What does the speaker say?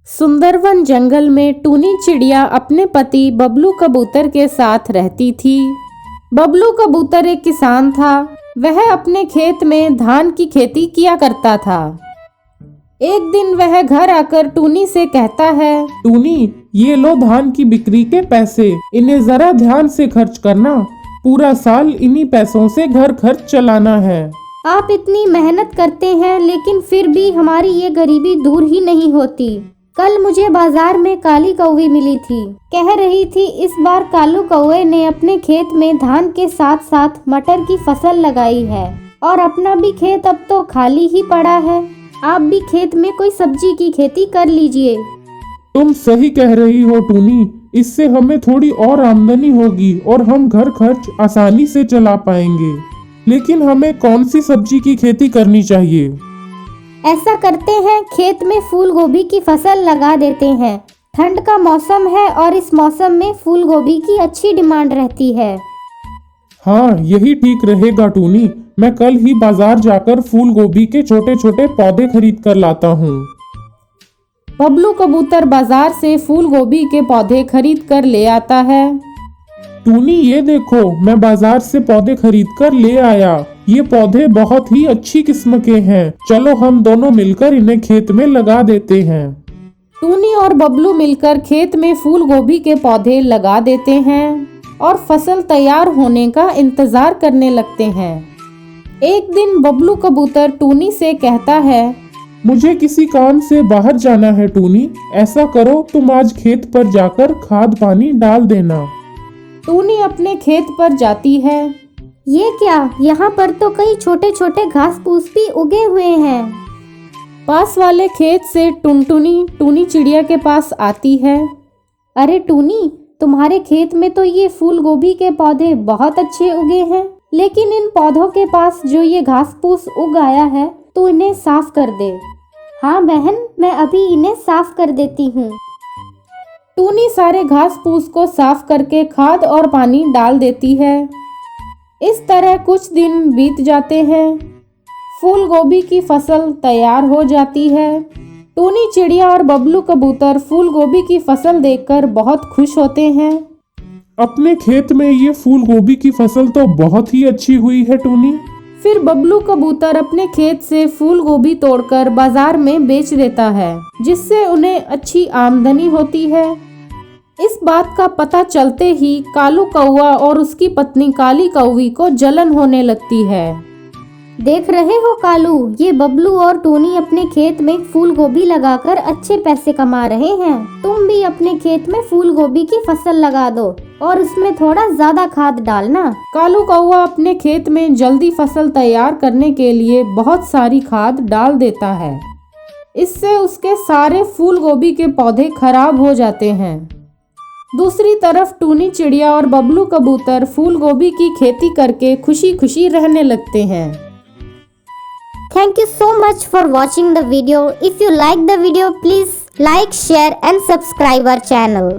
सुंदरवन जंगल में टूनी चिड़िया अपने पति बबलू कबूतर के साथ रहती थी। बबलू कबूतर एक किसान था। वह अपने खेत में धान की खेती किया करता था। एक दिन वह घर आकर टूनी से कहता है, टूनी, ये लो धान की बिक्री के पैसे, इन्हें जरा ध्यान से खर्च करना। पूरा साल इन्हीं पैसों से घर खर्च चलाना है। आप इतनी मेहनत करते हैं लेकिन फिर भी हमारी ये गरीबी दूर ही नहीं होती। कल मुझे बाजार में काली कौवी मिली थी। कह रही थी इस बार कालू कौवे ने अपने खेत में धान के साथ साथ मटर की फसल लगाई है और अपना भी खेत अब तो खाली ही पड़ा है। आप भी खेत में कोई सब्जी की खेती कर लीजिए। तुम सही कह रही हो टूनी, इससे हमें थोड़ी और आमदनी होगी और हम घर खर्च आसानी से चला पाएंगे। लेकिन हमें कौन सी सब्जी की खेती करनी चाहिए? ऐसा करते हैं, खेत में फूल गोभी की फसल लगा देते हैं। ठंड का मौसम है और इस मौसम में फूल गोभी की अच्छी डिमांड रहती है। हाँ, यही ठीक रहेगा टूनी। मैं कल ही बाजार जाकर फूल गोभी के छोटे छोटे पौधे खरीद कर लाता हूँ। बबलू कबूतर बाजार से फूल गोभी के पौधे खरीद कर ले आता है। टूनी, ये देखो, मैं बाजार से पौधे खरीद कर ले आया। ये पौधे बहुत ही अच्छी किस्म के हैं। चलो हम दोनों मिलकर इन्हें खेत में लगा देते हैं। टूनी और बबलू मिलकर खेत में फूल गोभी के पौधे लगा देते हैं और फसल तैयार होने का इंतजार करने लगते हैं। एक दिन बबलू कबूतर टूनी से कहता है, मुझे किसी काम से बाहर जाना है टूनी। ऐसा करो, तुम आज खेत पर जाकर खाद पानी डाल देना। टूनी अपने खेत पर जाती है। ये क्या, यहाँ पर तो कई छोटे छोटे घास फूस भी उगे हुए हैं। पास वाले खेत से टुनटुनी टूनी चिड़िया के पास आती है। अरे टूनी, तुम्हारे खेत में तो ये फूल गोभी के पौधे बहुत अच्छे उगे हैं, लेकिन इन पौधों के पास जो ये घास फूस उग आया है तो इन्हें साफ कर दे। हाँ बहन, मैं अभी इन्हें साफ कर देती हूँ। टूनी सारे घास फूस को साफ करके खाद और पानी डाल देती है। इस तरह कुछ दिन बीत जाते हैं। फूल गोभी की फसल तैयार हो जाती है। टूनी चिड़िया और बबलू कबूतर फूल गोभी की फसल देखकर बहुत खुश होते हैं। अपने खेत में ये फूल गोभी की फसल तो बहुत ही अच्छी हुई है टूनी। फिर बबलू कबूतर अपने खेत से फूल गोभी तोड़कर बाजार में बेच देता है, जिससे उन्हें अच्छी आमदनी होती है। इस बात का पता चलते ही कालू कौवा और उसकी पत्नी काली कौवी को जलन होने लगती है। देख रहे हो कालू, ये बबलू और टूनी अपने खेत में फूल गोभी लगाकर अच्छे पैसे कमा रहे हैं। तुम भी अपने खेत में फूल गोभी की फसल लगा दो और उसमें थोड़ा ज्यादा खाद डालना। कालू कौवा अपने खेत में जल्दी फसल तैयार करने के लिए बहुत सारी खाद डाल देता है। इससे उसके सारे फूल गोभी के पौधे खराब हो जाते हैं। दूसरी तरफ टूनी चिड़िया और बबलू कबूतर फूल गोभी की खेती करके खुशी खुशी रहने लगते हैं। Thank you so much for watching the video. If you like the video, please like, share and subscribe our channel.